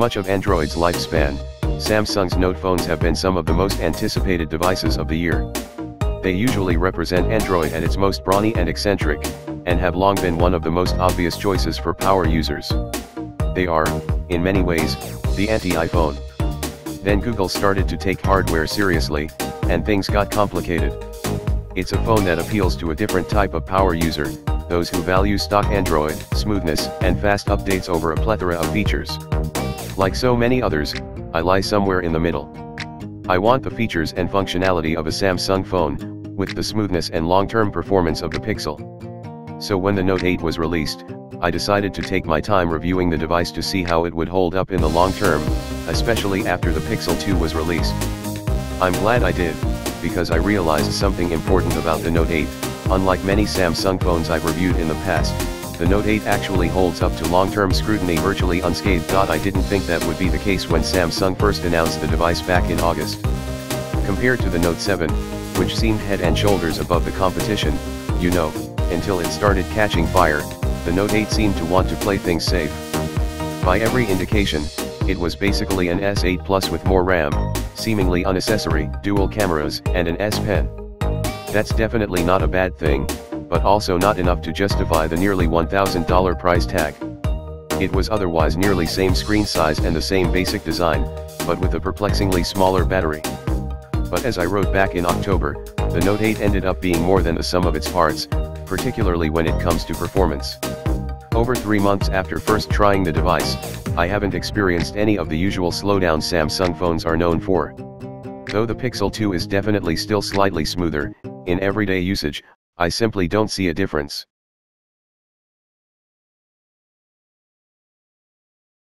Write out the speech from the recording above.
much of Android's lifespan, Samsung's Note phones have been some of the most anticipated devices of the year. They usually represent Android at its most brawny and eccentric, and have long been one of the most obvious choices for power users. They are, in many ways, the anti-iPhone. Then Google started to take hardware seriously, and things got complicated. It's a phone that appeals to a different type of power user, those who value stock Android, smoothness, and fast updates over a plethora of features. Like so many others, I lie somewhere in the middle. I want the features and functionality of a Samsung phone, with the smoothness and long-term performance of the Pixel. So when the Note 8 was released, I decided to take my time reviewing the device to see how it would hold up in the long term, especially after the Pixel 2 was released. I'm glad I did, because I realized something important about the Note 8. Unlike many Samsung phones I've reviewed in the past, the Note 8 actually holds up to long-term scrutiny virtually unscathed. I didn't think that would be the case when Samsung first announced the device back in August. Compared to the Note 7, which seemed head and shoulders above the competition, until it started catching fire, the Note 8 seemed to want to play things safe. By every indication, it was basically an S8 Plus with more RAM, seemingly unnecessary dual cameras, and an S Pen. That's definitely not a bad thing, but also not enough to justify the nearly $1,000 price tag. It was otherwise nearly same screen size and the same basic design, but with a perplexingly smaller battery. But as I wrote back in October, the Note 8 ended up being more than the sum of its parts, particularly when it comes to performance. Over 3 months after first trying the device, I haven't experienced any of the usual slowdown Samsung phones are known for. Though the Pixel 2 is definitely still slightly smoother, in everyday usage, I simply don't see a difference.